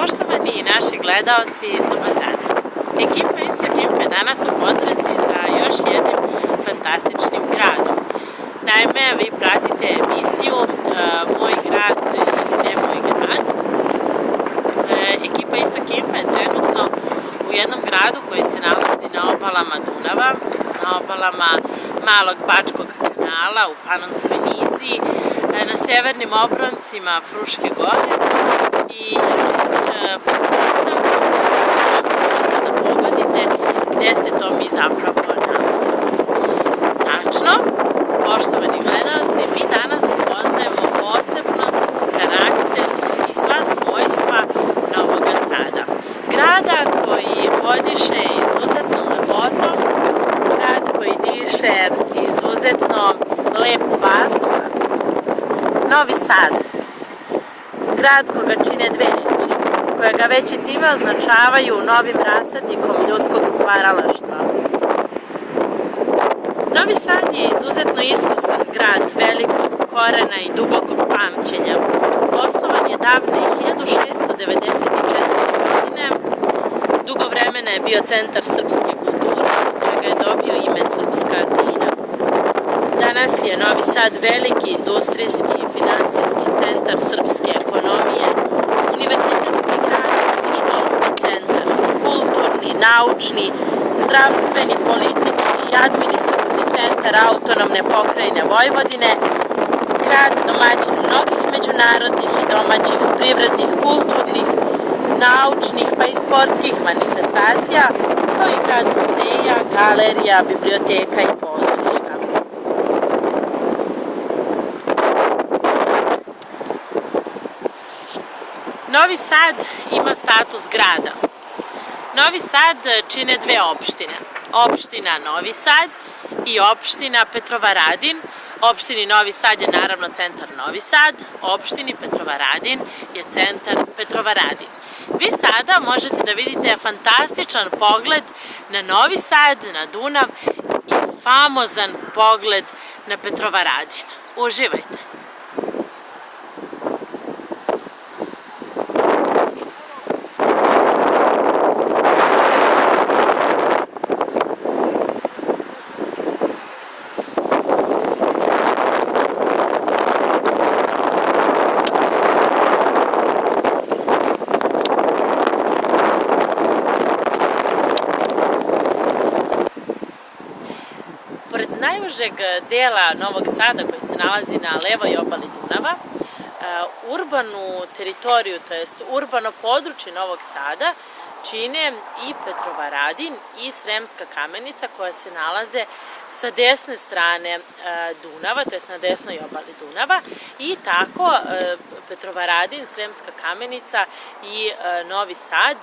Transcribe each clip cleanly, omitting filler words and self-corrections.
Poštovani naši gledaoci, dobar dan. Ekipa Istok Info je danas u potrazi za još jednim fantastičnim gradom. Naime, vi pratite emisiju Moj grad ili ne moj grad. Ekipa Istok Info je trenutno u jednom gradu koji se nalazi na obalama Dunava, na obalama Malog Bačkog kanala u Panonskoj nizi, na severnim obroncima Fruške gore i možete da pogodite gde se to mi zapravo nalazimo. Tačno, poštovani gledalci, mi danas upoznajemo posebnost, karakter i sva svojstva Novog Sada. Grada koji odiše izuzetnom lepotom, grad koji diše izuzetno lep vazduh. Novi Sad, grad koga čine dve reči, koje ga već i time označavaju novim rasadnikom ljudskog stvaralaštva. Novi Sad je izuzetno iskusan grad velikog korena i dubokog pamćenja. Osnovan je davne 1694. godine. Dugo vremena je bio centar srpske kulture, od čega je dobio ime Srpska Atina. Danas je Novi Sad veliki industrijski i finansijski centar srpske ekonomije, univerzitetski grad i školski centar, kulturni, naučni, zdravstveni, politički i administrativni centar autonomne pokrajine Vojvodine, grad domaćin mnogih međunarodnih i domaćih privrednih, kulturnih, naučnih pa i sportskih manifestacija, kao i grad muzeja, galerija, biblioteka i pozorišta. Novi Sad ima status grada. Novi Sad čine dve opštine. Opština Novi Sad i opština Petrovaradin. Opštini Novi Sad je naravno centar Novi Sad, opštini Petrovaradin je centar Petrovaradin. Vi sada možete da vidite fantastičan pogled na Novi Sad, na Dunav i famozan pogled na Petrovaradin. Uživajte! Pored najužeg dela Novog Sada koji se nalazi na levoj obali Dunava, urbanu teritoriju, to jest urbano područje Novog Sada, čine i Petrovaradin i Sremska Kamenica koja se nalaze sa desne strane Dunava, to jest na desnoj obali Dunava, i tako Petrovaradin, Sremska Kamenica i Novi Sad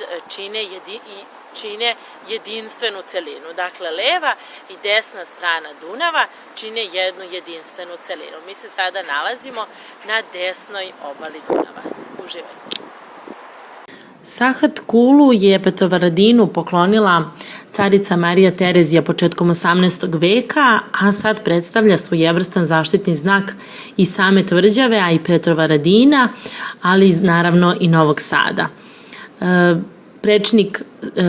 čine jedinstvenu celinu. Dakle, leva i desna strana Dunava čine jednu jedinstvenu celinu. Mi se sada nalazimo na desnoj obali Dunava. Uživajte! Sahat kulu je Petrovaradinu poklonila carica Marija Terezija početkom 18. veka, a sad predstavlja svojevrstan zaštitni znak i same tvrđave, a i Petrovaradina, ali naravno i Novog Sada. Prečnik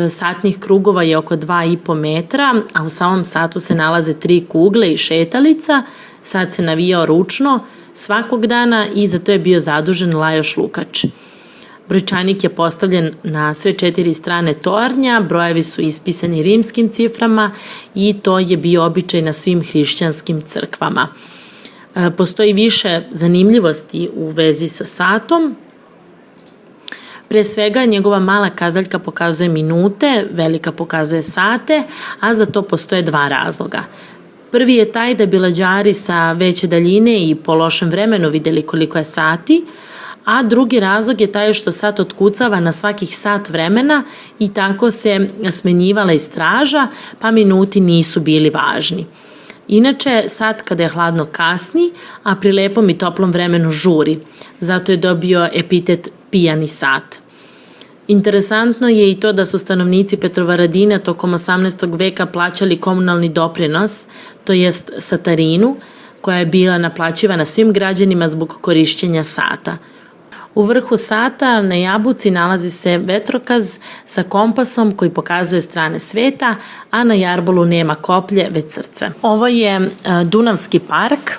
satnih krugova je oko 2,5 metra, a u samom satu se nalaze 3 kugle i šetalica. Sad se navijao ručno svakog dana i za to je bio zadužen Lajoš Lukač. Brojčanik je postavljen na sve 4 strane tornja, brojevi su ispisani rimskim ciframa i to je bio običaj na svim hrišćanskim crkvama. Postoji više zanimljivosti u vezi sa satom. Pre svega, njegova mala kazaljka pokazuje minute, velika pokazuje sate, a za to postoje 2 razloga. Prvi je taj da bi lađari sa veće daljine i po lošem vremenu videli koliko je sati, a drugi razlog je taj što sat otkucava na svakih sat vremena i tako se smenjivala i straža, pa minuti nisu bili važni. Inače, sat kada je hladno kasni, a pri lepom i toplom vremenu žuri. Zato je dobio epitet pijani sat. Interesantno je i to da su stanovnici Petrovaradina tokom 18. veka plaćali komunalni doprinos, to jest satarinu, koja je bila naplaćivana svim građanima zbog korišćenja sata. U vrhu sata na jabuci nalazi se vetrokaz sa kompasom koji pokazuje strane sveta, a na jarbolu nema koplje, već srce. Ovo je Dunavski park,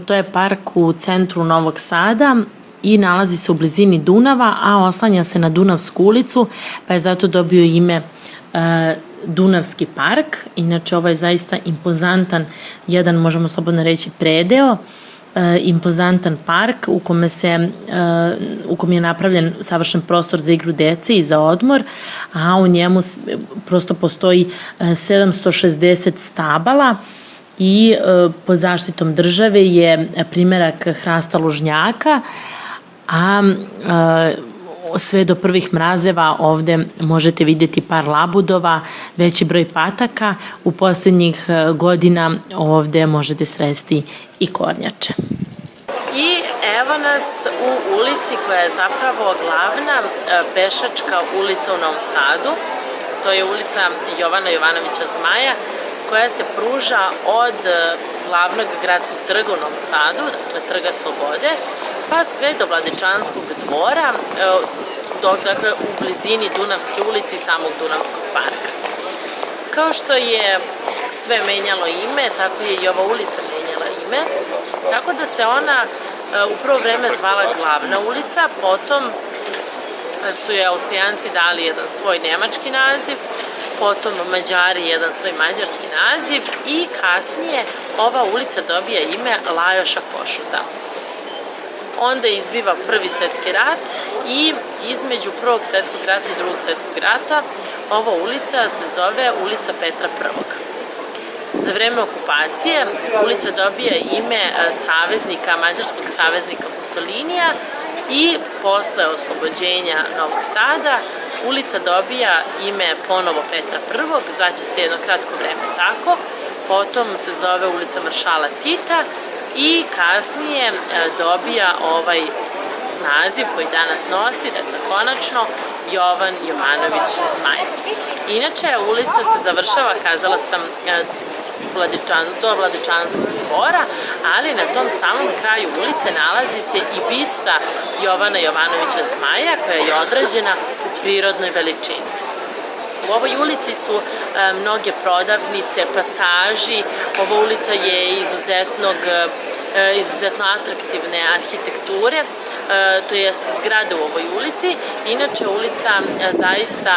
to je park u centru Novog Sada i nalazi se u blizini Dunava, a oslanja se na Dunavsku ulicu, pa je zato dobio ime Dunavski park. Inače, ovo je zaista impozantan, jedan, možemo slobodno reći, predeo, impozantan park u kom je napravljen savršen prostor za igru dece i za odmor, a u njemu prosto postoji 760 stabala i pod zaštitom države je primerak hrasta lužnjaka, a sve do prvih mrazeva ovde možete vidjeti par labudova, veći broj pataka. U posljednjih godina ovde možete sresti i kornjače. I evo nas u ulici koja je zapravo glavna pešačka ulica u Novom Sadu. To je ulica Jovana Jovanovića Zmaja, koja se pruža od glavnog gradskog trga u Novom Sadu, dakle Trga Slobode, pa sve do Vladičanskog dvora, dakle u blizini Dunavske ulice i samog Dunavskog parka. Kao što je sve menjalo ime, tako je i ova ulica menjala ime, tako da se ona u prvo vreme zvala Glavna ulica, potom su je Austrijanci dali jedan svoj nemački naziv, potom Mađari jedan svoj mađarski naziv i kasnije ova ulica dobija ime Lajoša Košuta. Onda izbiva Prvi svetski rat i između Prvog svetskog rata i Drugog svetskog rata ova ulica se zove ulica Petra I. Za vreme okupacije ulica dobija ime mađarskog saveznika Mussolinija i posle oslobođenja Novog Sada ulica dobija ime ponovo Petra I, zvaće se jedno kratko vreme tako, potom se zove ulica Maršala Tita i kasnije dobija ovaj naziv koji danas nosi, dakle konačno, Jovan Jovanović Zmaj. Inače, ulica se završava, kazala sam, do Vladičanskog dvora, ali na tom samom kraju ulice nalazi se i bista Jovana Jovanovića Zmaja, koja je odrađena u prirodnoj veličini. U ovoj ulici su mnoge prodavnice, pasaži, ova ulica je izuzetno atraktivne arhitekture, to jest zgrade u ovoj ulici. Inače, ulica zaista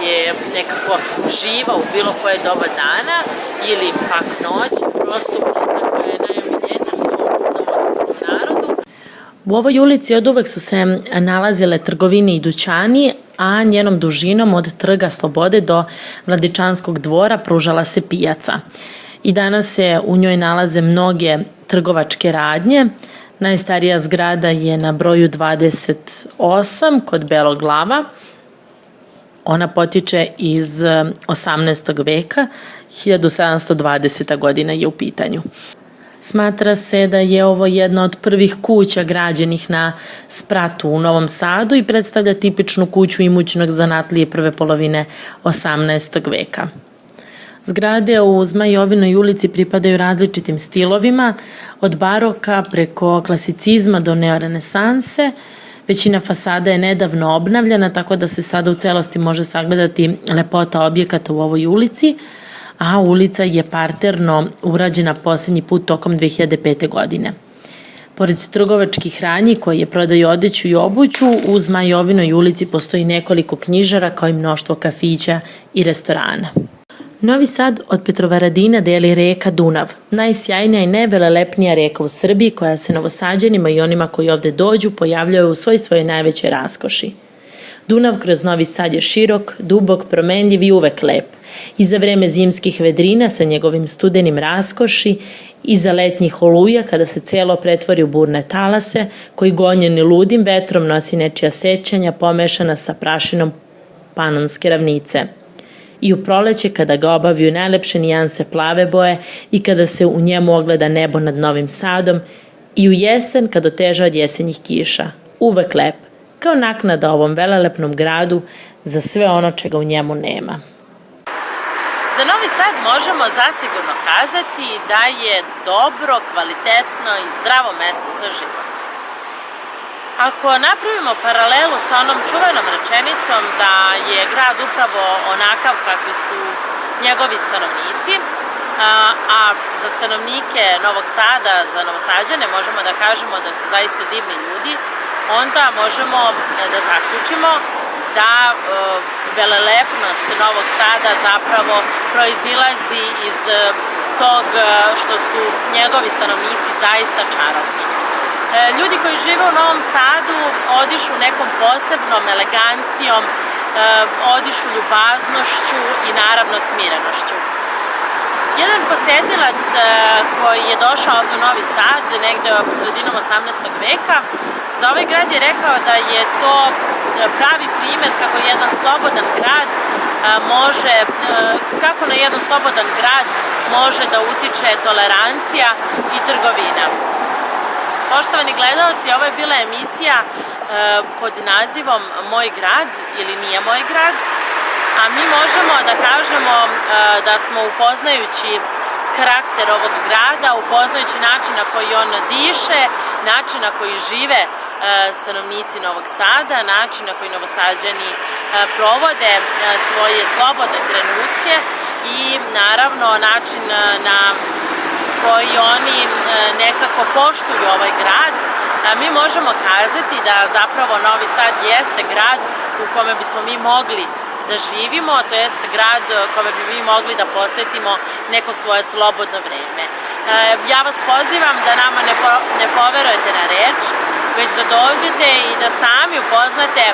je nekako živa u bilo koje doba dana ili pak noći, prosto ulica koja je najomiljenija novosadskom narodu. U ovoj ulici od uvek su se nalazile trgovine i dućani, a njenom dužinom od Trga Slobode do Vladičanskog dvora pružala se pijaca. I danas se u njoj nalaze mnoge trgovačke radnje. Najstarija zgrada je na broju 28 kod Belog Lava. Ona potiče iz 18. veka, 1720. godina je u pitanju. Smatra se da je ovo jedna od prvih kuća građenih na spratu u Novom Sadu i predstavlja tipičnu kuću imućnog zanatlije prve polovine 18. veka. Zgrade u Zmajovinoj ulici pripadaju različitim stilovima, od baroka preko klasicizma do neorenesanse. Većina fasada je nedavno obnavljena, tako da se sada u celosti može sagledati lepota objekata u ovoj ulici, a ulica je parterno urađena posljednji put tokom 2005. godine. Pored trgovačkih radnji koje prodaju odeću i obuću, u Zmajovinoj ulici postoji nekoliko knjižara kao i mnoštvo kafića i restorana. Novi Sad od Petrovaradina deli reka Dunav, najsjajnija i najvelelepnija reka u Srbiji koja se Novosađanima i onima koji ovde dođu pojavljaju u svojoj najvećoj raskoši. Dunav kroz Novi Sad je širok, dubok, promenljiv i uvek lep. I za vreme zimskih vedrina sa njegovim studenim raskoši, i za letnjih oluja kada se celo pretvori u burne talase, koji gonjeni ludim vetrom nosi nečija sećanja pomešana sa prašinom Panonske ravnice. I u proleće kada ga obaviju najlepše nijanse plave boje i kada se u njemu ogleda nebo nad Novim Sadom, i u jesen kad oteža od jesenjih kiša. Uvek lep, kao naknada ovom velelepnom gradu za sve ono čega u njemu nema. Za Novi Sad možemo zasigurno kazati da je dobro, kvalitetno i zdravo mesto za život. Ako napravimo paralelu sa onom čuvenom rečenicom da je grad upravo onakav kakvi su njegovi stanovnici, a za stanovnike Novog Sada, za Novosađane možemo da kažemo da su zaista divni ljudi, onda možemo da zaključimo da velelepnost Novog Sada zapravo proizilazi iz tog što su njegovi stanovnici zaista čarobni. Ljudi koji žive u Novom Sadu odišu nekom posebnom elegancijom, odišu ljubaznošću i naravno smirenošću. Jedan posetilac koji je došao ovde u Novi Sad negde u sredinom 18. veka, za ovaj grad je rekao da je to pravi primer kako jedan slobodan grad može, kako na jedan slobodan grad može da utiče tolerancija i trgovina. Poštovani gledalci, ovo je bila emisija pod nazivom Moj grad ili Nije moj grad, a mi možemo da kažemo da smo upoznajući karakter ovog grada, upoznajući način na koji on diše, način na koji žive stanovnici Novog Sada, način na koji Novosađani provode svoje slobodne trenutke i naravno način na koji oni nekako poštuju ovaj grad, mi možemo kazati da zapravo Novi Sad jeste grad u kome bismo mi mogli da živimo, to jeste grad kome bi mi mogli da posvetimo neko svoje slobodno vreme. Ja vas pozivam da nama ne poverujete na reč, već da dođete i da sami upoznate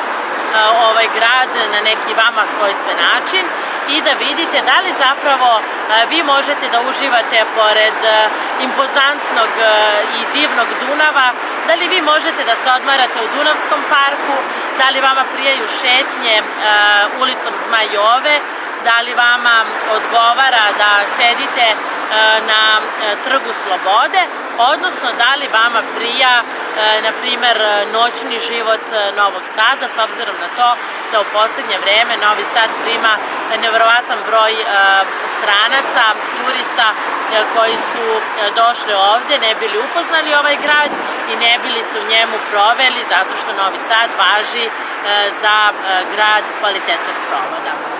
ovaj grad na neki vama svojstven način i da vidite da li zapravo vi možete da uživate pored impozantnog i divnog Dunava, da li vi možete da se odmarate u Dunavskom parku, da li vama prijaju šetnje ulicom Zmaj Jove, da li vama odgovara da sedite na Trgu Slobode, odnosno da li vama prija, na primer, noćni život Novog Sada, s obzirom na to da u poslednje vreme Novi Sad prima neverovatan broj stranaca, turista koji su došli ovde, ne bili upoznali ovaj grad i ne bili se u njemu proveli, zato što Novi Sad važi za grad kvalitetnog provoda.